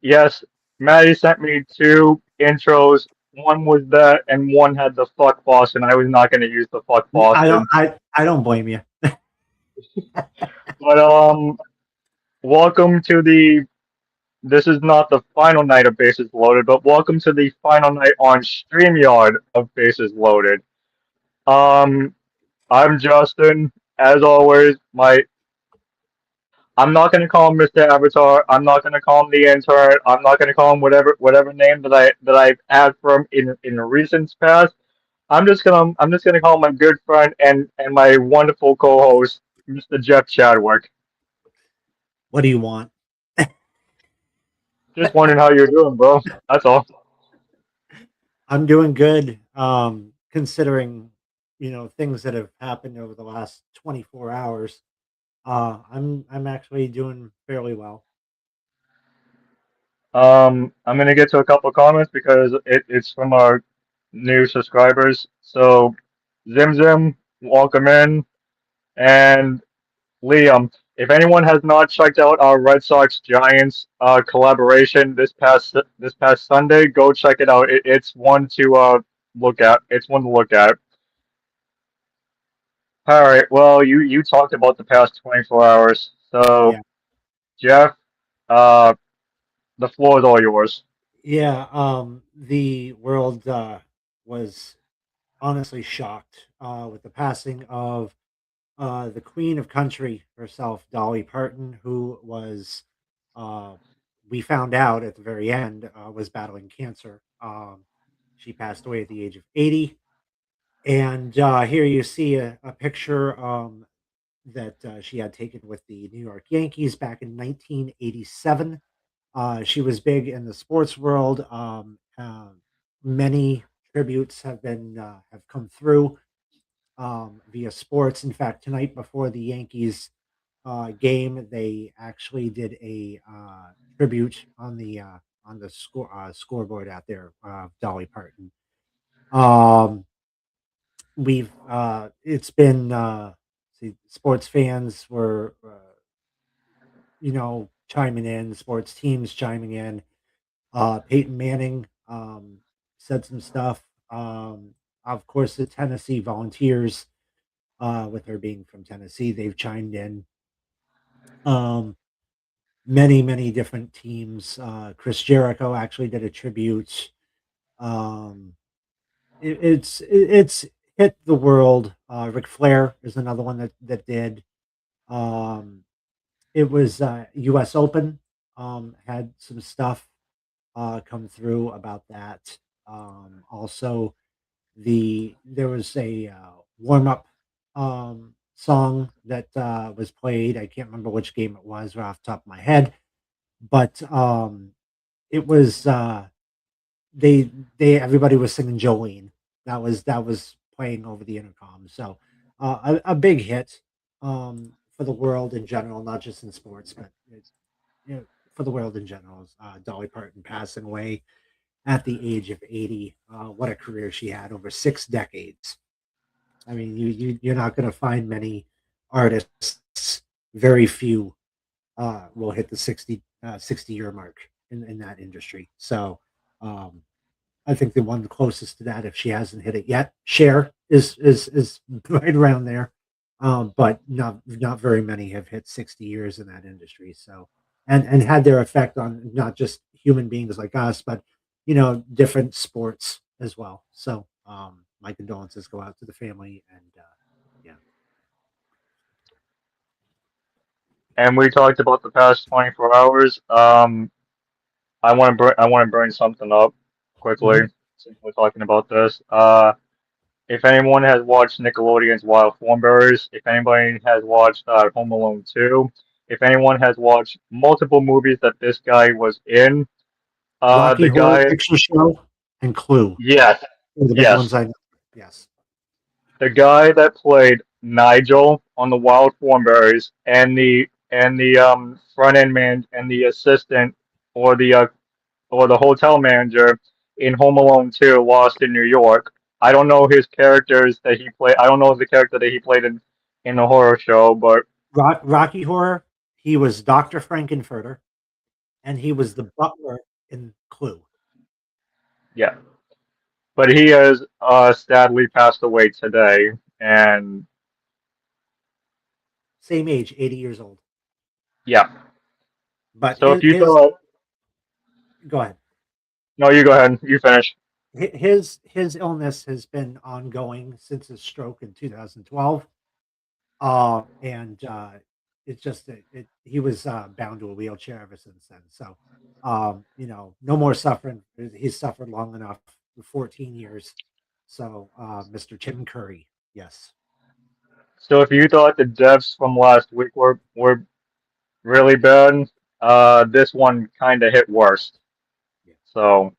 Yes, Maddie sent me two intros. One was that, and one had the fuck Boston. I was not going to use the fuck I don't Boston, I don't blame you. but welcome to the. This is not the final night of Bases Loaded, but welcome to the final night on Streamyard of Bases Loaded. Um, I'm Justin. As always, my I'm not gonna call him Mr. Avatar. I'm not gonna call him the intern. I'm not gonna call him whatever name that I've had from in recent past. I'm just gonna call him my good friend and my wonderful co-host, Mr. Jeff Chadwick. What do you want? Just wondering how you're doing, bro. That's all. I'm doing good. Considering things that have happened over the last 24 hours. I'm actually doing fairly well. I'm gonna get to a couple of comments because it's from our new subscribers. So, Zim Zim, welcome in, and Liam, if anyone has not checked out our Red Sox Giants collaboration this past Sunday, go check it out. It's one to look at. It's one to look at. All right. Well, you talked about the past 24 hours. So, Yeah. Jeff, uh, the floor is all yours. Yeah. The world was honestly shocked with the passing of the queen of country herself, Dolly Parton, who was, uh, we found out at the very end, was battling cancer. She passed away at the age of 80. And here you see a picture that she had taken with the New York Yankees back in 1987. She was big in the sports world. Many tributes have come through via sports. In fact, tonight before the Yankees game, they actually did a tribute on the scoreboard out there, Dolly Parton. Um, we've it's been see, sports fans were chiming in, sports teams chiming in. Peyton Manning said some stuff. Of course, the Tennessee Volunteers, with her being from Tennessee, they've chimed in. Um, many different teams. Chris Jericho actually did a tribute. Um, it's hit the world. Ric Flair is another one that did. Um, it was U.S. Open. Had some stuff come through about that. Also, there was a warm up song that was played. I can't remember which game it was right off the top of my head, but it was they everybody was singing Jolene. That was playing over the intercom. So a big hit for the world in general, not just in sports, but for the world in general. Dolly Parton passing away at the age of 80. What a career she had over 6 decades. I mean, you're not going to find many artists. Very few will hit the 60-year mark in that industry. So um, I think the one closest to that, if she hasn't hit it yet, Cher is right around there. But not very many have hit 60 years in that industry. So and had their effect on not just human beings like us, but different sports as well. So my condolences go out to the family and yeah. And we talked about the past 24 hours. I want to bring something up quickly Mhm. since we're talking about this. If anyone has watched Nickelodeon's Wild Thornberrys, if anybody has watched Home Alone 2, if anyone has watched multiple movies that this guy was in, Rocky the Horror guy, Picture Show and Clue yes, are the big ones yes, I know. Yes. the guy that played Nigel on the Wild Thornberrys and the front end man and the assistant or the hotel manager in Home Alone 2, Lost in New York. I don't know his characters that he played. I don't know the character that he played in the horror show, but Rocky Horror, he was Dr. Frankenfurter. and he was the butler in Clue. Yeah, but he has sadly passed away today, and Same age, 80 years old. yeah. But So if you his thought, go ahead. no, you go ahead. You finish. His illness has been ongoing since his stroke in 2012. And it's just he was bound to a wheelchair ever since then. So, no more suffering. He's suffered long enough for 14 years. So, Mr. Tim Curry, yes. So if you thought the deaths from last week were really bad, this one kind of hit worse. Yeah. So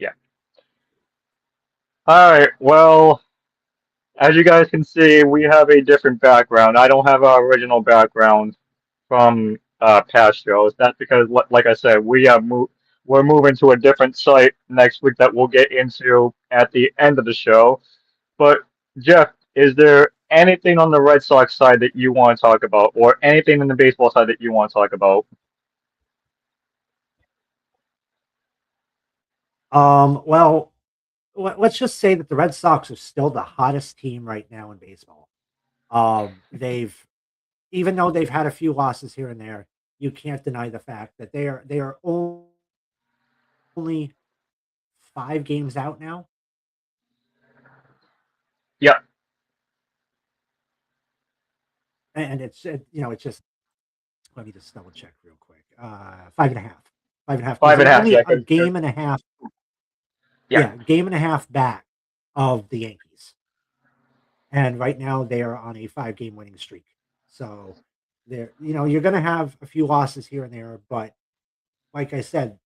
yeah. All right. Well, as you guys can see, we have a different background. I don't have our original background from past shows. That's because, like I said, we're moving to a different site next week that we'll get into at the end of the show. But Jeff, is there anything on the Red Sox side that you want to talk about, or anything in the baseball side that you want to talk about? Well, let's just say that the Red Sox are still the hottest team right now in baseball. They've even though they've had a few losses here and there, you can't deny the fact that they are only 5 games out now. Yeah, And it's just let me just double check real quick. Five and a half. Five and a half because five and they're a half. only Yeah, a 'cause game and a half. yeah. Yeah, game and a half back of the Yankees. And right now they are on a 5 game winning streak. So you're gonna have a few losses here and there, but like I said,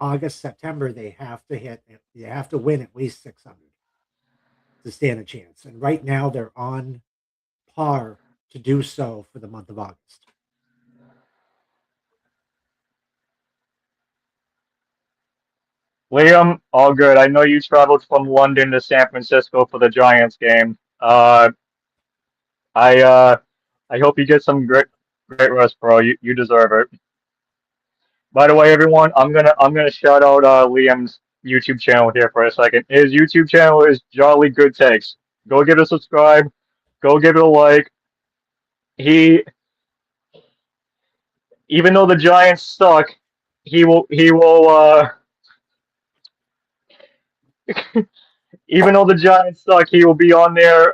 August, September, they have to win at least 600 to stand a chance. And right now they're on par to do so for the month of August. Liam, all good. I know you traveled from London to San Francisco for the Giants game. I I hope you get some great rest, bro. You deserve it. By the way, everyone, I'm gonna shout out Liam's YouTube channel here for a second. His YouTube channel is Jolly Good Takes. Go give it a subscribe. Go give it a like. He, even though the Giants suck, he will even though the Giants suck, he will be on there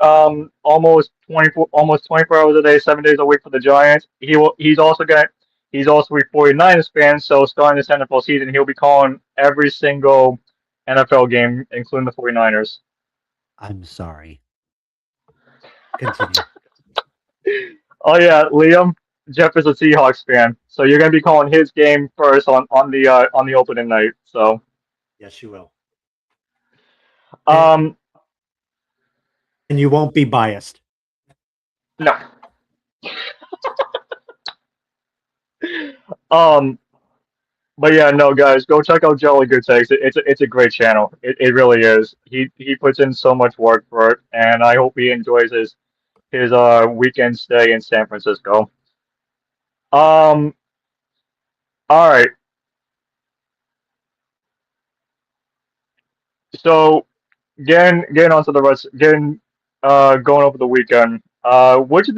almost 24 hours a day, 7 days a week for the Giants. He's also a 49ers fan, so starting this NFL season, he'll be calling every single NFL game, including the 49ers. I'm sorry. Continue. Oh yeah, Liam, Jeff is a Seahawks fan, so you're gonna be calling his game first on the opening night. So Yes, you will. And um you won't be biased. no. Um But yeah, no, guys, go check out Jolly Good Takes. It's a great channel. It really is. He puts in so much work for it, and I hope he enjoys his weekend stay in San Francisco. Um, all right. So getting onto the rest, getting going over the weekend. What'd you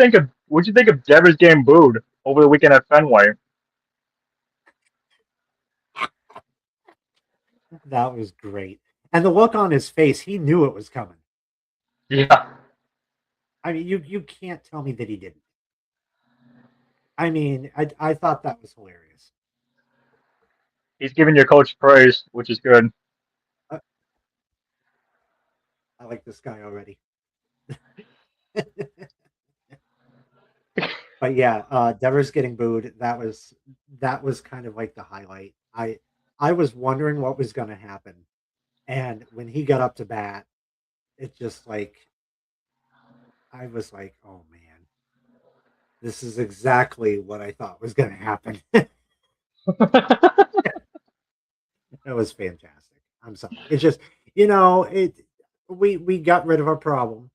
think of Devers getting booed over the weekend at Fenway? That was great. And the look on his face, he knew it was coming. Yeah, I mean, you can't tell me that he didn't. I mean, I thought that was hilarious. he's giving your coach praise, which is good. I, I like this guy already. But yeah, Devers getting booed. That was kind of like the highlight. I was wondering what was going to happen, and when he got up to bat, it just like I was like, oh man, this is exactly what I thought was going to happen. It was fantastic. I'm sorry. It's just it. We got rid of our problem,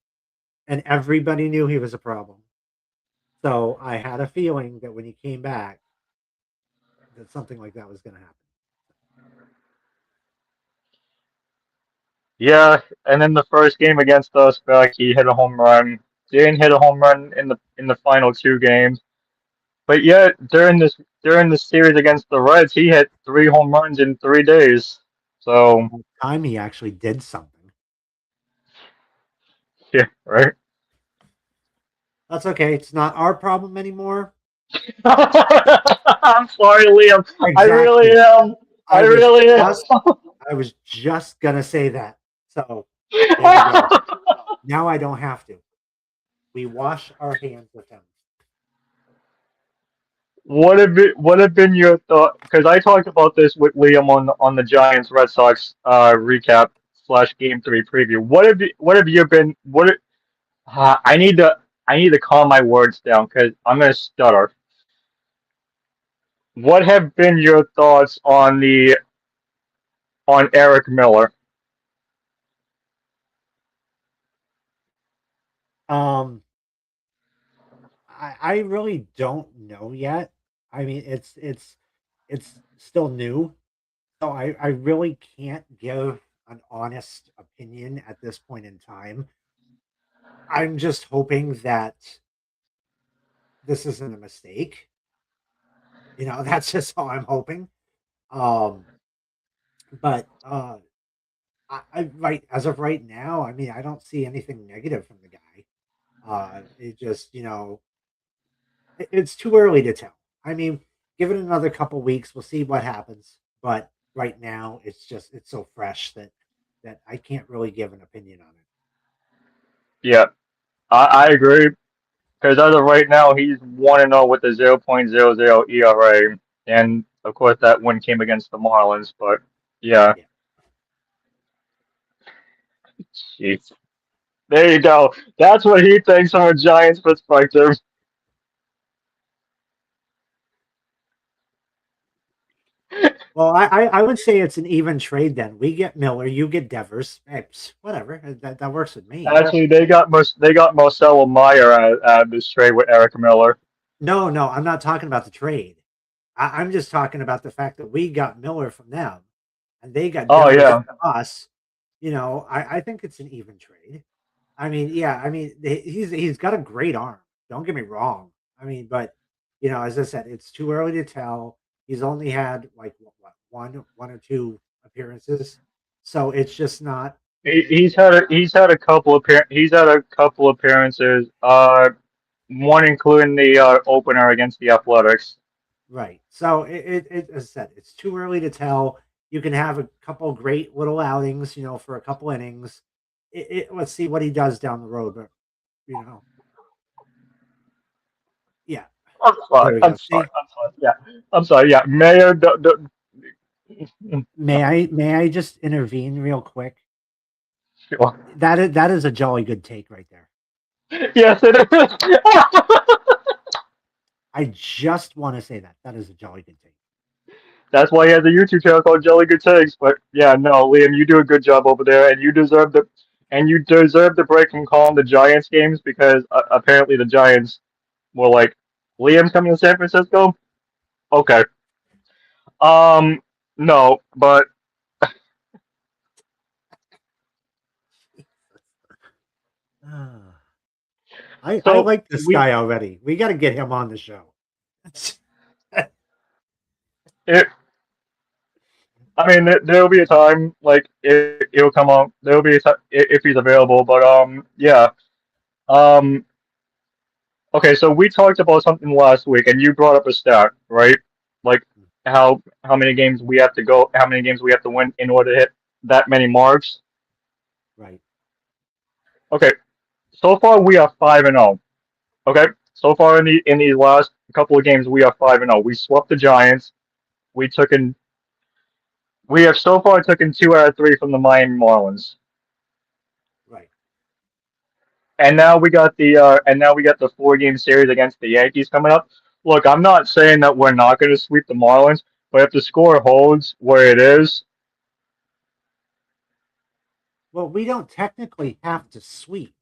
and everybody knew he was a problem. So I had a feeling that when he came back, that something like that was going to happen. Yeah, and then the first game against us back, he hit a home run. Didn't hit a home run in the final two games. But yet during this series against the Reds, he hit 3 home runs in 3 days. So About time he actually did something. yeah, right. That's okay. It's not our problem anymore. I'm sorry, Liam. I really Exactly. am. I I was really am. just I was just gonna say that. So there we go. Now I don't have to. We wash our hands with him. What have been your thought? Because I talked about this with Liam on the Giants Red Sox recap slash Game 3 preview. What have you been? I need to calm my words down because I'm gonna stutter. What have been your thoughts on Eric Miller? Um, I really don't know yet. I mean, it's still new, so I really can't give an honest opinion at this point in time. I'm just hoping that this isn't a mistake. That's just all I'm hoping. Um, but I right as of right now, I mean, I don't see anything negative from the guy. It just, it's too early to tell. I mean, give it another couple weeks, we'll see what happens. But right now, it's so fresh that I can't really give an opinion on it. Yeah, I agree. Because as of right now, he's 1-0 with a 0.00 ERA, and of course that win came against the Marlins. But yeah, Yeah. jeez. There you go. That's what he thinks from a Giants perspective. Well, I would say it's an even trade then. We get Miller, you get Devers. Hey, whatever. That works with me. Actually, they got Marcelo Meyer at this trade with Eric Miller. No, no, I'm not talking about the trade. I'm just talking about the fact that we got Miller from them and they got Oh Devers yeah, from us. I think it's an even trade. I mean, yeah, I mean, he's got a great arm. Don't get me wrong. I mean, but as I said, it's too early to tell. He's only had like what one or two appearances, so it's just not he's had a couple he's had a couple appearances. One including the opener against the Athletics. right. So as I said, it's too early to tell. You can have a couple great little outings, for a couple innings. Let's see what he does down the road, but you know, yeah. I'm There sorry. we I'm go. sorry. See, I'm sorry. Yeah. I'm sorry. Yeah. Mayor. may I just intervene real quick? Sure. That is a jolly good take right there. Yes, it is. I just want to say that is a jolly good take. That's why he has a YouTube channel called Jelly Good Takes. But yeah, no, Liam, you do a good job over there, and you deserve the break from calling the Giants games because apparently the Giants were like, Liam's coming to San Francisco. Okay. Um. No, but Ah, I so like this we guy already. We got to get him on the show. it. I mean, there'll be a time like it'll come out. There'll be a time if he's available. But yeah. Um, okay, so we talked about something last week, and you brought up a stat, right? Like how many games we have to go, how many games we have to win in order to hit that many marks. Right. Okay, so far we are 5-0. Okay, so far in these last couple of games we are 5-0. We swept the Giants. We took in we have so far taken 2 out of 3 from the Miami Marlins. Right. And now we got the 4 game series against the Yankees coming up. Look, I'm not saying that we're not going to sweep the Marlins, but if the score holds where it is, Well, we don't technically have to sweep.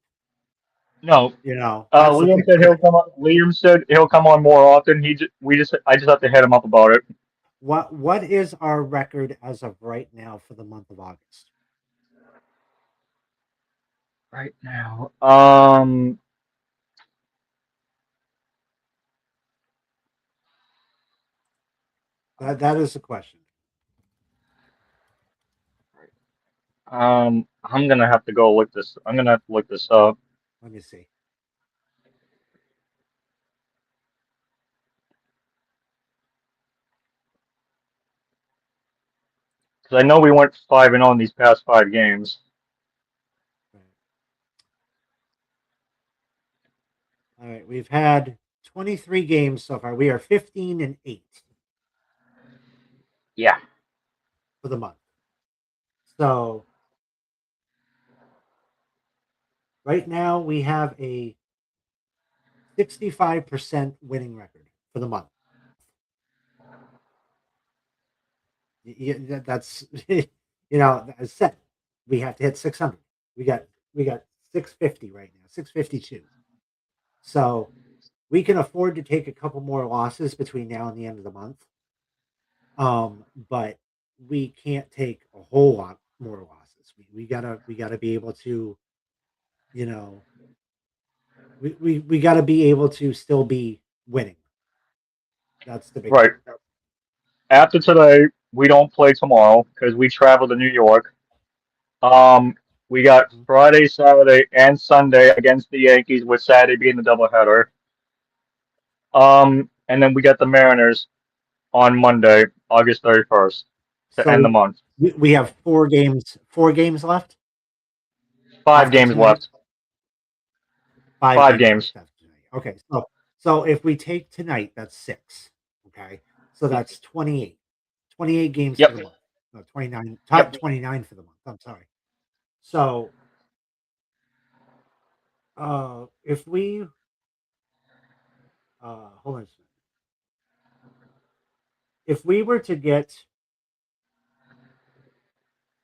no. That's the Liam thing. said he'll come on. Liam said he'll come on more often. I just have to hit him up about it. What is our record as of right now for the month of August? Right now. That is the question. I'm gonna have to go look this. I'm gonna have to look this up Let me see. because I know we went 5-0 in these past 5 games. All right, we've had 23 games so far. We are 15-8 Yeah. for the month. So right now we have a 65% winning record for the month. That's as I said, we have to hit 600. We got 650 right now, 652. So we can afford to take a couple more losses between now and the end of the month. But we can't take a whole lot more losses. We gotta be able to, you know, we gotta be able to still be winning. That's the big Right. thing. After today, we don't play tomorrow because we travel to New York. Um, we got Mhm. Friday, Saturday, and Sunday against the Yankees, with Saturday being the doubleheader. And then we got the Mariners on Monday, August 31st, to end the So month. we have 4 games left Five after games tonight. left. Five Five games games. left after tonight. Okay, so if we take tonight, that's 6. Okay, so that's 28. 28 games for Yep. the month. No, 29. Yep. 29 for the month. I'm sorry. So if we hold on a second. If we were to get,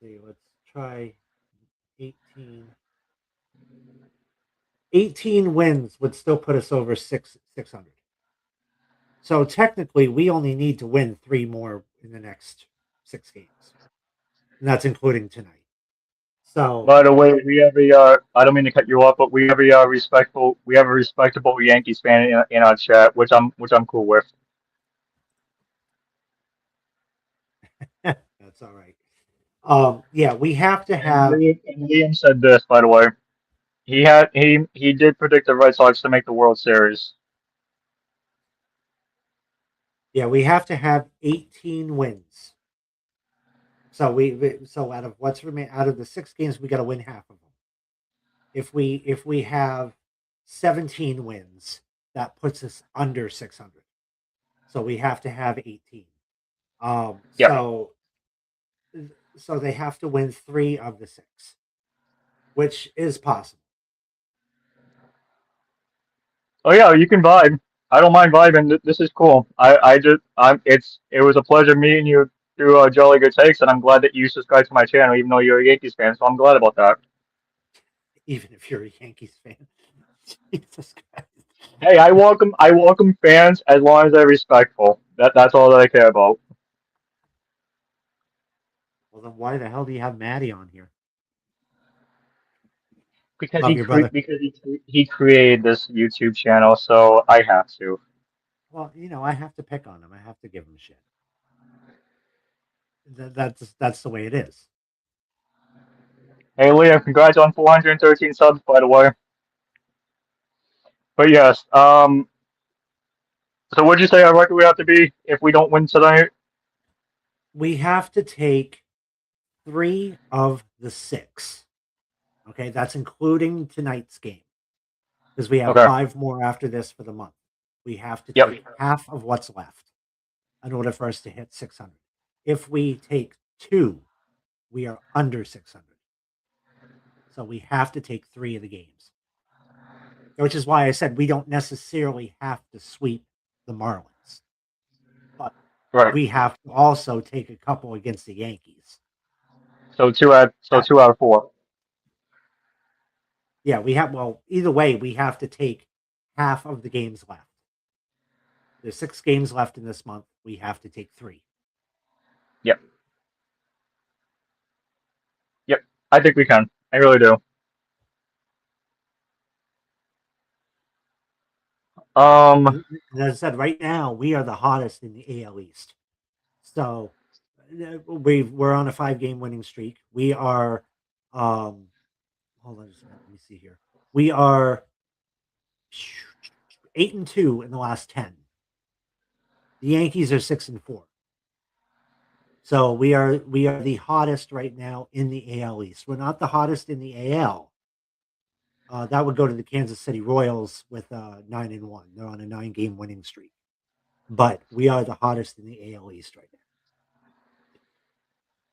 see, let's try 18. 18 wins would still put us over 600. So technically, we only need to win 3 more in the next 6 games, and that's including tonight. So By the way, we have a. I don't mean to cut you off, but we have a respectful. We have a respectable Yankees fan in our chat, which I'm cool with. that's all right. Yeah, we have to And have. Liam said this, by the way. He did predict the Red Sox to make the World Series. Yeah, we have to have 18 wins. So so out of what's remain out of the 6 games, we got to win half of them. If we have 17 wins, that puts us under 600. So we have to have 18. Um, Yep. so so they have to win 3 of the 6, which is possible. Oh yeah, you can vibe. I don't mind vibing. This is cool. I just it was a pleasure meeting you through Jolly Good Takes, and I'm glad that you subscribed to my channel, even though you're a Yankees fan. So I'm glad about that. Even if you're a Yankees fan. Jesus Christ. Hey, I welcome fans as long as they're respectful. That's all that I care about. Well, then why the hell do you have Maddie on here? Because Love your brother. he created this YouTube channel, so I have to. Well, I have to pick on him. I have to give him shit. That's the way it is. Hey, Liam, congrats on 413 subs, by the way. But yes, so what'd you say our record would have to be if we don't win tonight? We have to take 3 of the 6. Okay, that's including tonight's game because we have Okay. 5 more after this for the month. We have to Yep. take half of what's left in order for us to hit 600. If we take 2, we are under 600. So we have to take 3 of the games, which is why I said we don't necessarily have to sweep the Marlins, but Right. we have to also take a couple against the Yankees. So That 2 out of 4. Yeah, well, either way, we have to take half of the games left. There's 6 games left in this month. We have to take 3. I think we can. I really do. Um, And as I said, right now we are the hottest in the AL East. So we're on a 5 game winning streak. We are hold on just a minute. Let me see here. We are 8-2 in the last 10. The Yankees are 6-4. So we are the hottest right now in the AL East. We're not the hottest in the AL. That would go to the Kansas City Royals with 9-1. They're on a 9 game winning streak. But we are the hottest in the AL East right now.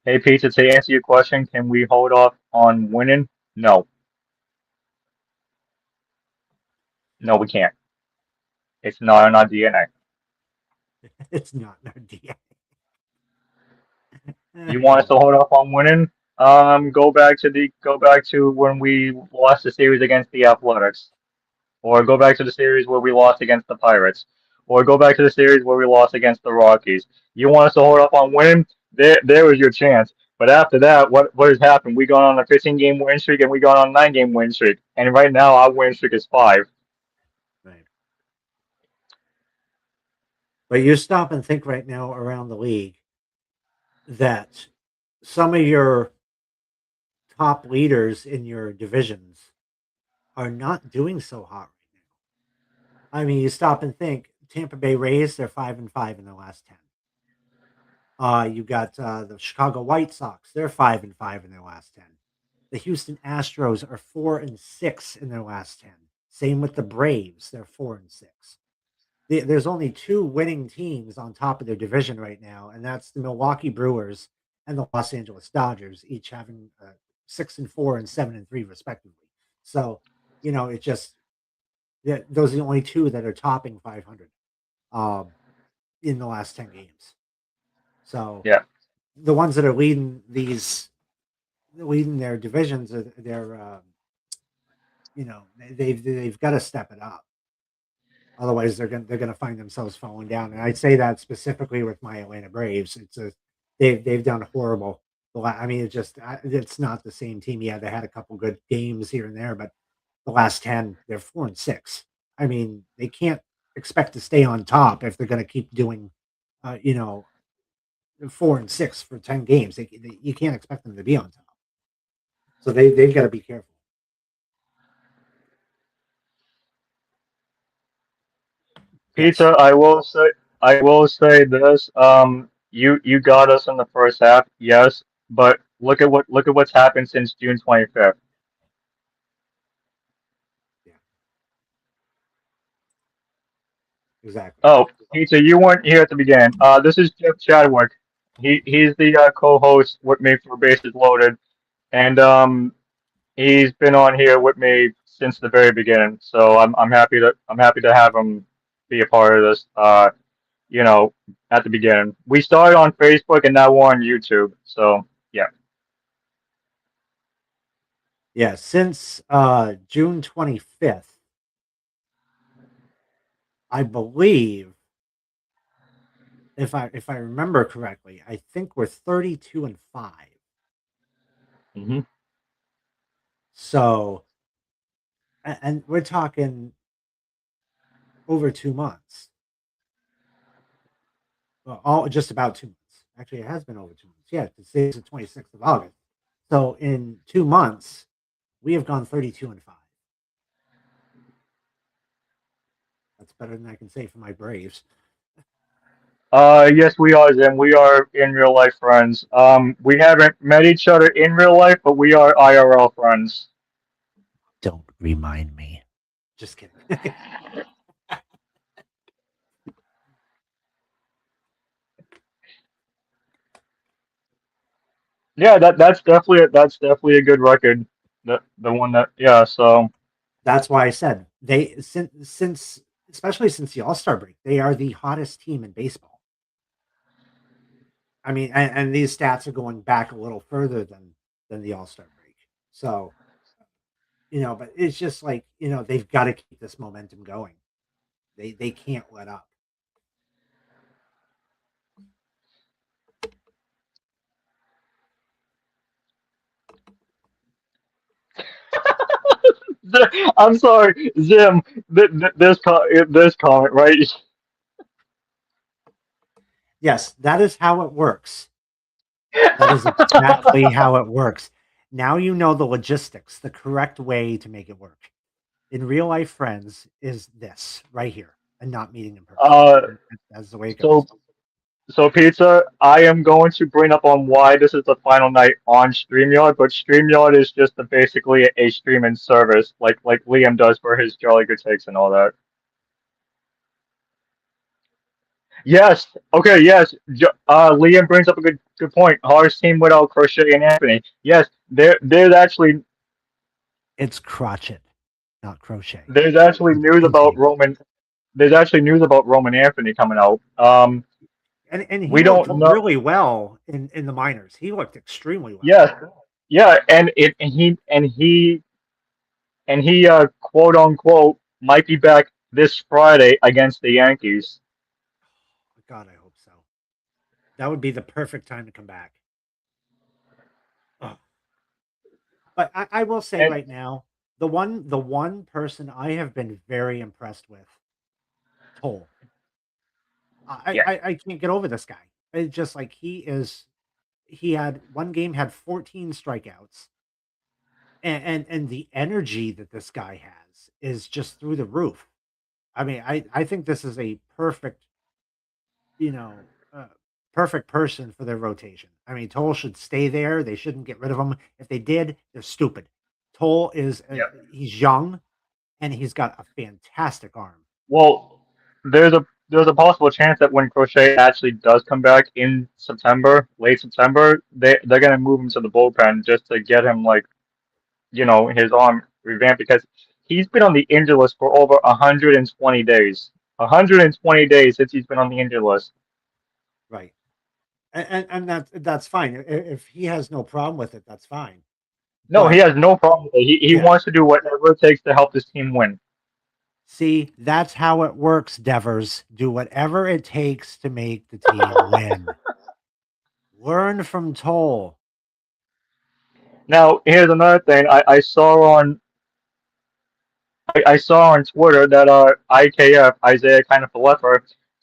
hey, Pizza, to answer your question, can we hold off on winning? No. No, we can't. It's not in our DNA. It's not in our DNA. You want us to hold off on winning? Go back to when we lost the series against the Athletics, or go back to the series where we lost against the Pirates, or go back to the series where we lost against the Rockies. You want us to hold off on winning? There was your chance. But after that, what has happened? We gone on a 15-game win streak and we gone on a 9 game win streak, and right now our win streak is 5. Right. But you stop and think right now around the league that some of your top leaders in your divisions are not doing so hot right now. I mean, you stop and think Tampa Bay Rays, they're 5-5 in their last 10. You got the Chicago White Sox, they're 5-5 in their last 10. The Houston Astros are 4-6 in their last 10. Same with the Braves, they're 4-6. There's only two winning teams on top of their division right now, and that's the Milwaukee Brewers and the Los Angeles Dodgers, each having 6-4 and 7-3 respectively. So, it just those are the only two that are topping 500 um, in the last 10 games. So Yeah, the ones that are leading their divisions, they're they've got to step it up. Otherwise, they're gonna find themselves falling down. And I'd say that specifically with my Atlanta Braves. They've done horrible. I mean, it's not the same team. Yeah, they had a couple good games here and there, but the last 10, they're 4-6. I mean, they can't expect to stay on top if they're going to keep doing, uh, you know, 4-6 for 10 games. You can't expect them to be on top. So they've got to be careful. Yes. Pizza. I will say this. You got us in the first half, yes, but look at what's happened since June 25th. Yeah. Exactly. Oh, Pizza, you weren't here at the beginning. This is Jeff Chadwick. He's the co-host with me for Bases Loaded, and he's been on here with me since the very beginning. So I'm happy to have him be a part of this. You know, at the beginning, we started on Facebook and now we're on YouTube. So yeah. Yeah. Since June 25th, I believe, if I remember correctly, I think we're 32-5. Hmm. So, and we're talking over 2 months. Well, all just about 2 months. Actually, it has been over 2 months. Yeah, today's the 26th of August. So in 2 months, we have gone 32-5. That's better than I can say for my Braves. Yes, we are, Zim. We are in real life friends. We haven't met each other in real life, but we are IRL friends. Don't remind me. Just kidding. Yeah, that's definitely a good record. The one that yeah. So That's why I said they since especially since the All Star break, they are the hottest team in baseball. I mean, and these stats are going back a little further than the All Star break. So but it's just like they've got to keep this momentum going. They can't let up. I'm sorry, Zim. This comment, right? Yes, that is how it works. That is exactly how it works. Now you know the logistics, the correct way to make it work. In real life friends is this right here and not meeting in person. Uh, That's the way it goes. so So, Pizza, I am going to bring up on why this is the final night on Streamyard, but Streamyard is just basically a streaming service, like Liam does for his Jolly Good Takes and all that. Yes. Okay. Yes. Liam brings up a good point. Hardest team without Crochet and Anthony. Yes. It's crotchet, not crochet. There's actually news about Continue. Roman. There's actually news about Roman Anthony coming out. And he We looked don't know. really well in the minors. He looked extremely well. Yes. Yeah. And he quote unquote might be back this Friday against the Yankees. God, I hope so. That would be the perfect time to come back. Ugh. But I will say And right now, the one person I have been very impressed with, Toll. yeah, I can't get over this guy. It's just like he had one game had 14 strikeouts, and the energy that this guy has is just through the roof. I mean, I think this is a perfect, you know, perfect person for their rotation. I mean, Toll should stay there. They shouldn't get rid of him. If they did, they're stupid. Toll is yeah. he's young and he's got a fantastic arm. Well, there's a possible chance that when Crochet actually does come back in September, late September, they're gonna move him to the bullpen just to get him like his arm revamped because he's been on the injured list for over 120 days. 120 days since he's been on the injured list. Right. And that's fine. If he has no problem with it, that's fine. No, he But has no problem with it. He yeah, wants to do whatever it takes to help this team win. see, that's how it works, Devers. Do whatever it takes to make the team win. Learn from Toll. Now, here's another thing I saw on Twitter that IKF Isaiah kind of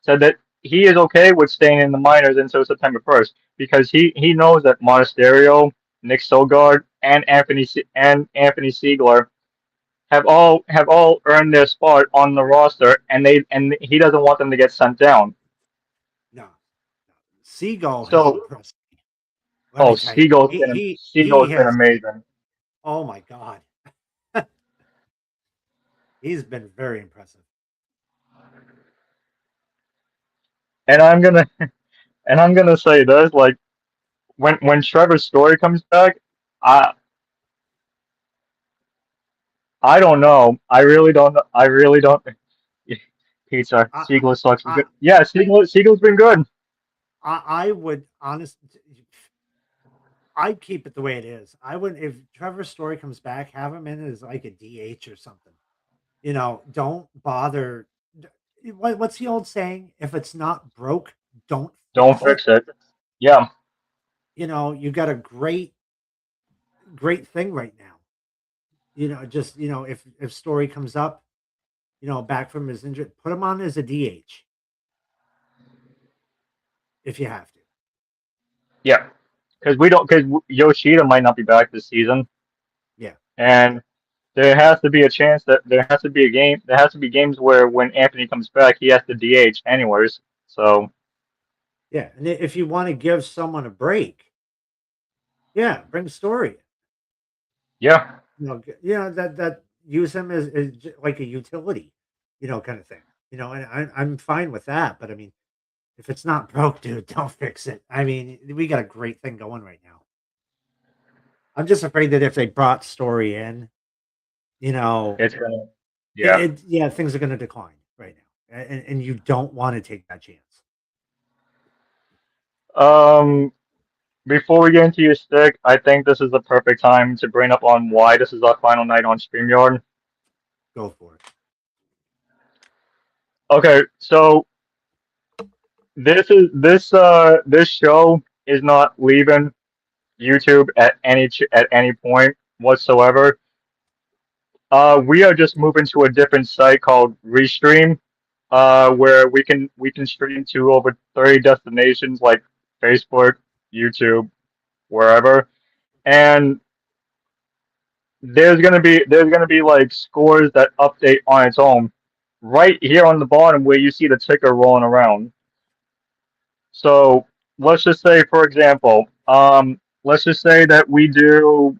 said that he is okay with staying in the minors until September 1st because he knows that Monasterio, Nick Sogard, and Anthony Siegler have all earned their spot on the roster, and he doesn't want them to get sent down. No, Seagull has So, impressed me. Let oh, me tell you, he Siegel's been has. amazing. Oh my God, he's been very impressive. And I'm gonna say this, like when Trevor's story comes back, I I don't know. I really don't. I really don't. Pizza. I Siegel sucks. I Yeah, Siegel's been good. I would honestly, I'd keep it the way it is. I would if Trevor's story comes back, have him in as like a DH or something. Don't bother. What's the old saying? If it's not broke, don't Don't fix it. fix it. Yeah, You got a great thing right now. Just if Story comes up, back from his injury, put him on as a DH if you have to. yeah. Because Yoshida might not be back this season, Yeah, and there has to be a chance that there has to be a game. There has to be games where when Anthony comes back, he has to DH anyways. So yeah. And if you want to give someone a break, yeah, bring Story. yeah. That use him as like a utility, kind of thing. And I'm fine with that. But I mean, if it's not broke, dude, don't fix it. I mean, we got a great thing going right now. I'm just afraid that if they brought Story in, you know, It's gonna. Yeah. yeah, things are going to decline right now, and you don't want to take that chance. Um. Before we get into your stick, I think this is the perfect time to bring up on why this is our final night on StreamYard. Go for it. Okay, so this show is not leaving YouTube at any point whatsoever. We are just moving to a different site called Restream, where we can stream to over 30 destinations like Facebook, YouTube, wherever. And there's gonna be like scores that update on its own, right here on the bottom where you see the ticker rolling around. So let's just say, for example, let's just say that we do.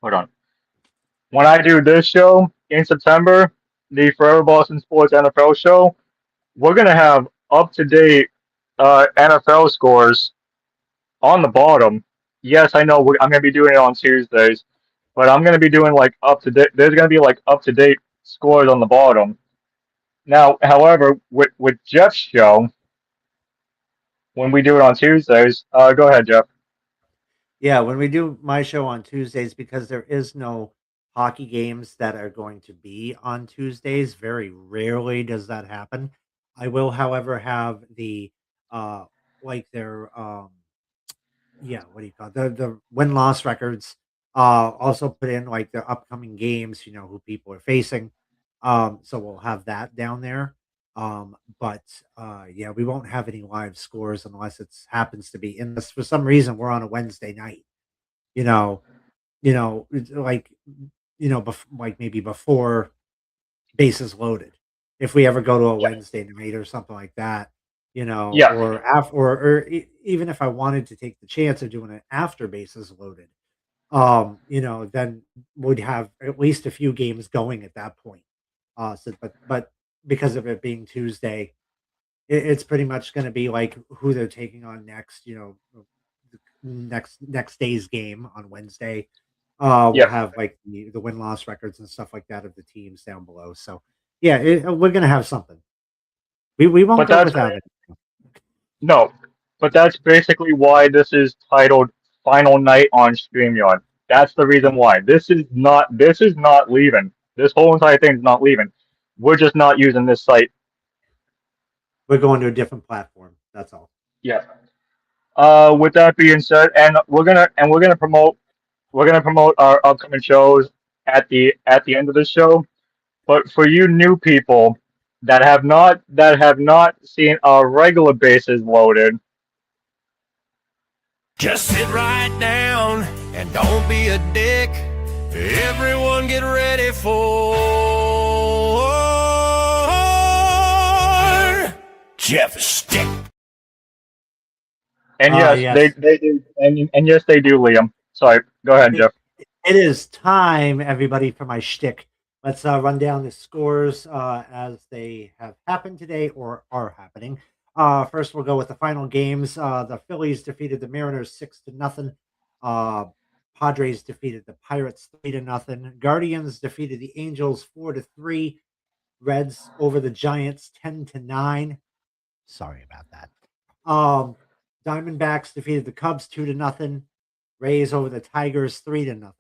Hold on. When I do this show in September, the Forever Boston Sports NFL show, we're gonna have up to date NFL scores on the bottom. Yes, I know I'm gonna be doing it on Tuesdays, but I'm gonna be doing like up to date. There's gonna be like up to date scores on the bottom. Now, however, with Jeff's show, when we do it on Tuesdays, go ahead, Jeff. Yeah, when we do my show on Tuesdays, because there is no hockey games that are going to be on Tuesdays, very rarely does that happen. I will, however, have the uh like their yeah, what do you call it? The win loss records. Also put in like the upcoming games, who people are facing. So we'll have that down there. But yeah, we won't have any live scores unless it's happens to be in this for some reason we're on a Wednesday night. You know, it's like like maybe before bases loaded. If we ever go to a Yeah, Wednesday night or something like that, yeah, or after, or even if I wanted to take the chance of doing it after bases loaded, then we'd have at least a few games going at that point. But because of it being Tuesday, it's pretty much going to be like who they're taking on next. The next day's game on Wednesday. We'll yeah. have like the win loss records and stuff like that of the teams down below. So yeah, we're gonna have something. We won't But go that's without it. no, but that's basically why this is titled Final Night on StreamYard. That's the reason Yep. why. This is not leaving. This whole entire thing is not leaving. We're just not using this site. We're going to a different platform. That's all. Yeah. With that being said, and we're gonna promote our upcoming shows at the end of the show. But for you new people that have not seen our regular bases loaded, Just sit right down and don't be a dick. Everyone get ready for Jeff Stick. and yes, they Yes. they do, and yes, they do, Liam. Sorry, go ahead, It, Jeff. it is time, everybody, for my shtick. Let's run down the scores as they have happened today or are happening. First, we'll go with the final games. The Phillies defeated the Mariners 6-0. Uh, Padres defeated the Pirates 3-0. Guardians defeated the Angels 4-3. Reds over the Giants 10-9. Sorry about that. Um, Diamondbacks defeated the Cubs 2-0. Rays over the Tigers 3-0.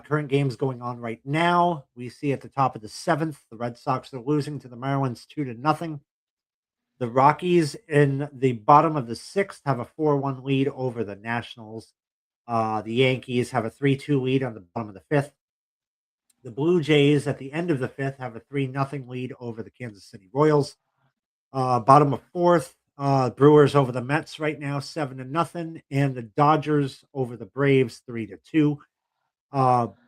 Current games going on right now. We see at the top of the seventh, the Red Sox are losing to the Mariners 2-0. The Rockies in the bottom of the sixth have a 4-1 lead over the Nationals. The Yankees have a 3-2 lead on the bottom of the fifth. The Blue Jays at the end of the fifth have a 3-0 lead over the Kansas City Royals. Bottom of fourth, Brewers over the Mets right now 7-0, and the Dodgers over the Braves 3-2.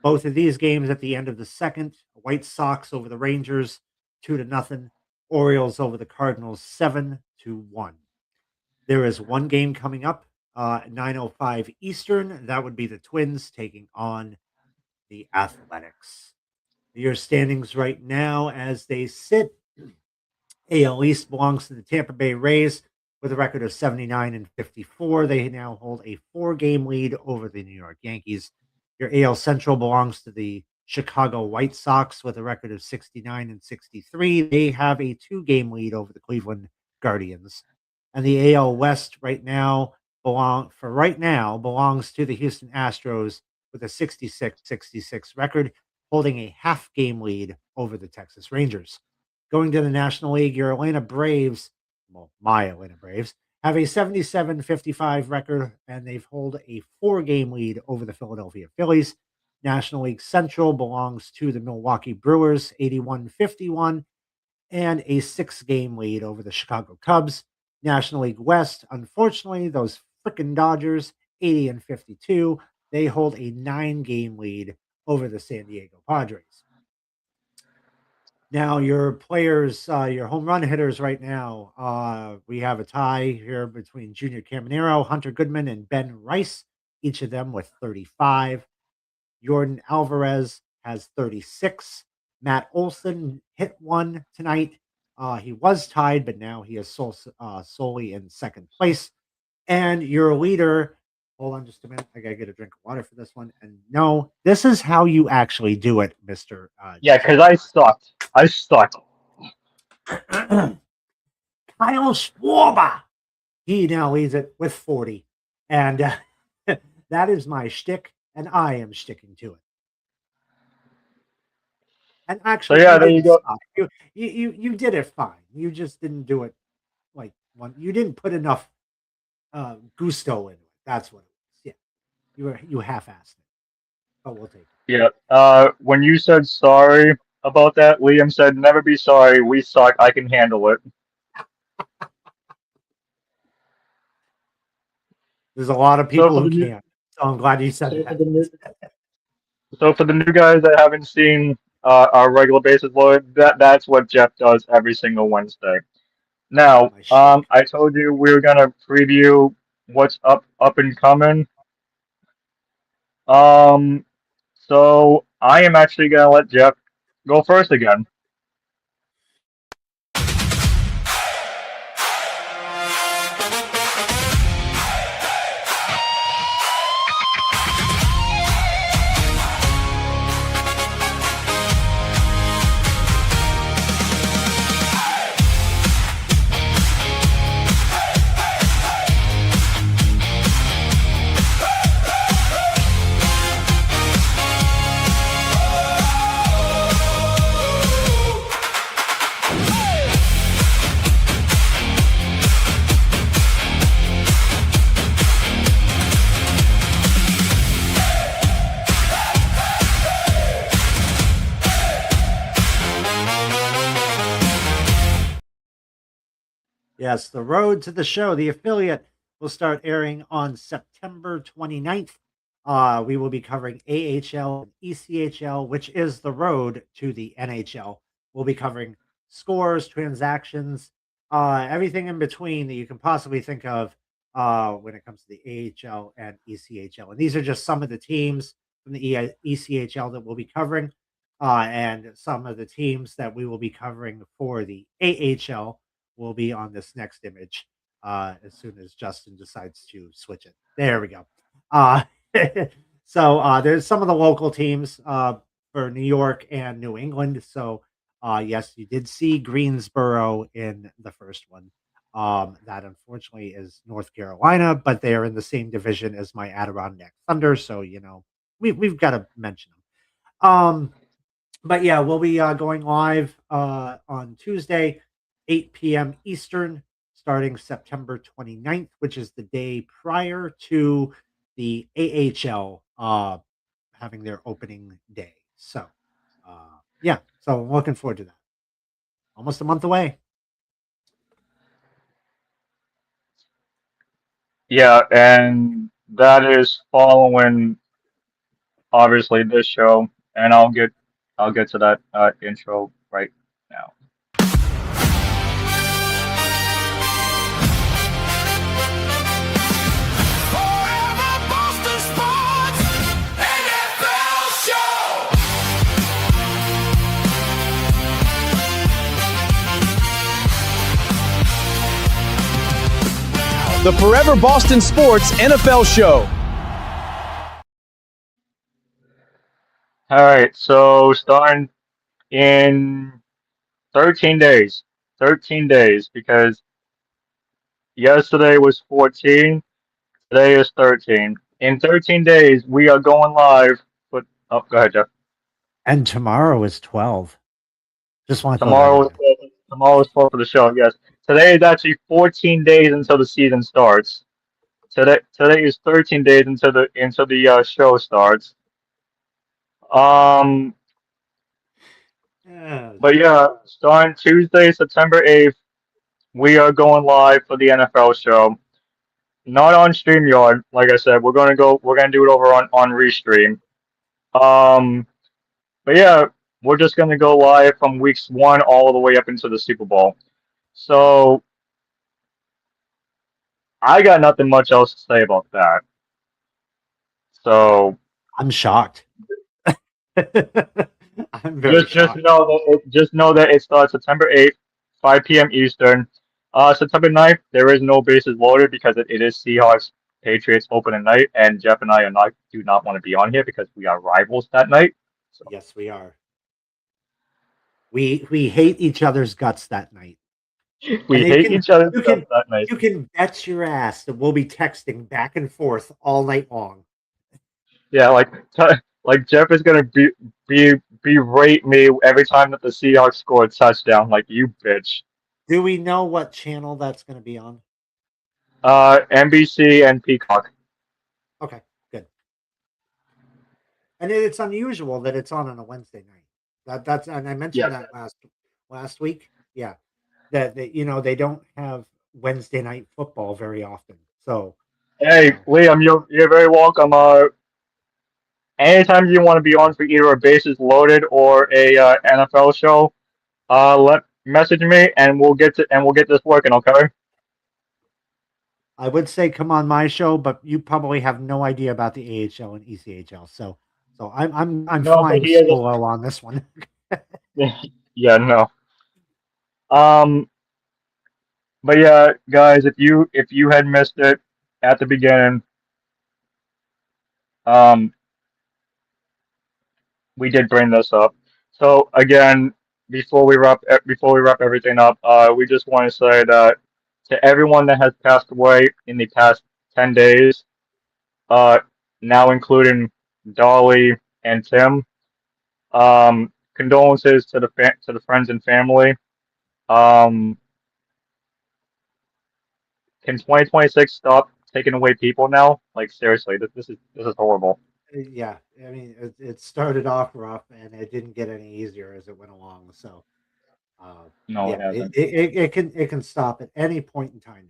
Both of these games at the end of the second, White Sox over the Rangers 2-0, Orioles over the Cardinals 7-1. There is one game coming up, 9:05 Eastern. That would be the Twins taking on the Athletics. Your standings right now as they sit. AL East belongs to the Tampa Bay Rays with a record of 79-54. They now hold a 4-game lead over the New York Yankees. Your AL Central belongs to the Chicago White Sox with a record of 69-63. They have a 2-game lead over the Cleveland Guardians. And the AL West belongs to the Houston Astros with a 66-66 record, holding a half-game lead over the Texas Rangers. Going to the National League, your Atlanta Braves, well, my Atlanta Braves, have a 77-55 record, and they've held a 4-game lead over the Philadelphia Phillies. National League Central belongs to the Milwaukee Brewers, 81-51, and a 6-game lead over the Chicago Cubs. National League West, unfortunately, those frickin' Dodgers, 80-52, they hold a 9-game lead over the San Diego Padres. Now, your players, your home run hitters right now, we have a tie here between Junior Caminero, Hunter Goodman, and Ben Rice, each of them with 35. Jordan Alvarez has 36. Matt Olson hit one tonight. He was tied, but now he is solely in second place. And your leader, hold on just a minute. I got to get a drink of water for this one. And no, this is how you actually do it, Mr. Yeah, because I sucked. I sucked. Kyle Schwarber. He now leads it with 40. And that is my shtick, and I am sticking to it. And actually, So yeah, there you go. You did it fine. You just didn't do it like one. You didn't put enough gusto in it. That's what it was. Yeah, you half-assed it, but we'll take it. Yeah. When you said sorry about that, Liam said, "Never be sorry. We suck. I can handle it." There's a lot of people for who the new- can't. So I'm glad you said that. So for the new guys that haven't seen our regular basis load, that's what Jeff does every single Wednesday. Now, I told you we were gonna preview what's up and coming. So I am actually gonna let Jeff go first again. Yes, the road to the show, the affiliate, will start airing on September 29th. We will be covering AHL and ECHL, which is the road to the NHL. We'll be covering scores, transactions, everything in between that you can possibly think of when it comes to the AHL and ECHL. And these are just some of the teams from the ECHL that we'll be covering, and some of the teams that we will be covering for the AHL will be on this next image as soon as Justin decides to switch it. There we go. So there's some of the local teams for New York and New England. So yes, you did see Greensboro in the first one. That unfortunately is North Carolina, but they are in the same division as my Adirondack Thunder. So, you know, we've got to mention them. But yeah, we'll be going live on Tuesday, 8 p.m. Eastern, starting September 29th, which is the day prior to the AHL having their opening day. So, yeah, so I'm looking forward to that. Almost a month away. Yeah, and that is following obviously this show, and I'll get to that intro right now. Forever Boston Sports NFL Show. The Forever Boston Sports NFL Show. All right, so starting in 13 days. 13 days, because yesterday was 14, today is 13. In 13 days, we are going live. But oh, go ahead, Jeff. And tomorrow is 12. Just want to Tomorrow is 12 for the show. Yes, today is actually 14 days until the season starts. Today is 13 days until the show starts. Um, Yeah. but yeah, starting Tuesday, September 8th, we are going live for the NFL show. Not on Streamyard, like I said. We're gonna do it over on Restream. Um, but yeah, we're just gonna go live from weeks 1 all the way up into the Super Bowl. So I got nothing much else to say about that. So I'm shocked. I'm very just shocked. know that it starts September 8th, 5 p.m. Eastern. September 9th, there is no bases loaded because it is Seahawks Patriots open at night, and Jeff and I do not want to be on here because we are rivals that night. So Yes, we are. We hate each other's guts that night. we And hate each other's you guts can that night. you can bet your ass that we'll be texting back and forth all night long. Yeah, like Jeff is gonna berate me every time that the Seahawks score a touchdown. Like, you bitch. Do we know what channel that's going to be on? NBC and Peacock. Okay, good. And it's unusual that it's on a Wednesday night. That's and I mentioned Yes. that last week. Yeah, that they don't have Wednesday night football very often. So Hey, Liam, you're very welcome. Anytime you want to be on for either a Bases Loaded or a NFL show, message me and we'll get this working. Okay? I would say come on my show, but you probably have no idea about the AHL and ECHL. So I'm No, but flying he has solo on this one. yeah, no. Um, but yeah, guys, if you had missed it at the beginning, um, we did bring this up. So again, before we wrap everything up, we just want to say that to everyone that has passed away in the past 10 days, uh, now including Dolly and Tim, condolences to the friends and family. Um, can 2026 stop taking away people now? Like, seriously, this is horrible. Yeah, I mean, it started off rough and it didn't get any easier as it went along. So, No, yeah, it hasn't. it can stop at any point in time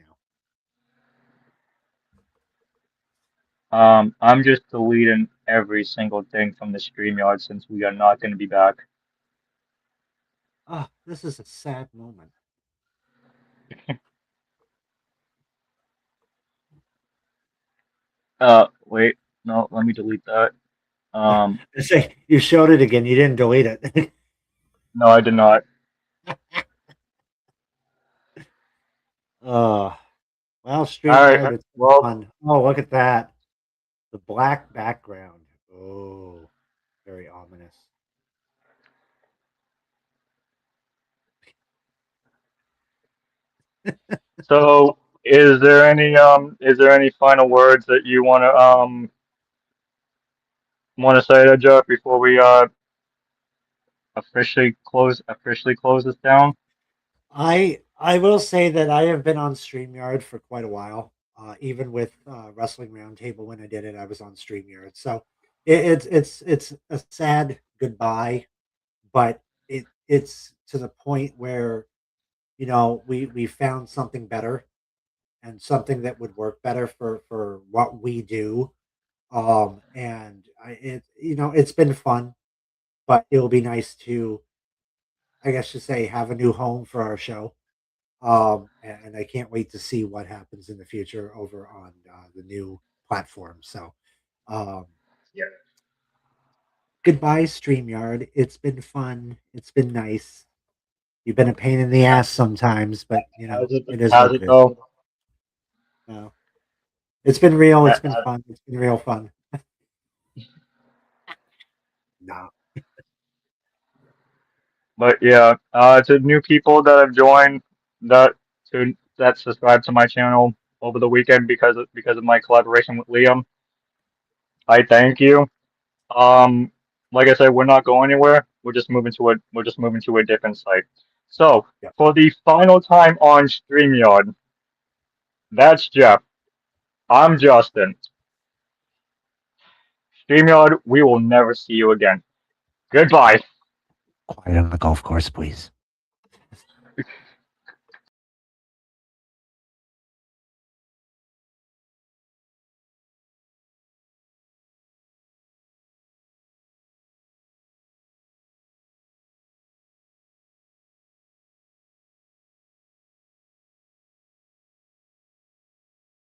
now. I'm just deleting every single thing from the StreamYard since we are not going to be back. Oh, this is a sad moment. Wait, no, let me delete that. Say you showed it again. You didn't delete it. No, I did not. Well, All StreamYard, right, it's well, fun. Oh, look at that. The black background. Oh, very ominous. so is there any final words that you want to say to Jeff before we officially close this down? I will say that I have been on StreamYard for quite a while. Even with Wrestling Roundtable when I did it, I was on StreamYard. So it's a sad goodbye, but it's to the point where we found something better and something that would work better for what we do. And it's been fun, but it'll be nice to, I guess, to say, have a new home for our show. And I can't wait to see what happens in the future over on the new platform. So, um, Yeah. goodbye, StreamYard. It's been fun. It's been nice. You've been a pain in the ass sometimes, but it is How's what it it is. though? It's been real. It's been Uh, fun. It's been real fun. No. But yeah, to new people that have joined that subscribe to my channel over the weekend because of my collaboration with Liam, I thank you. Um, like I said, we're not going anywhere. We're just moving to a different site. So, Yep. for the final time on StreamYard, that's Jeff. I'm Justin. StreamYard, we will never see you again. Goodbye. Quiet on the golf course, please.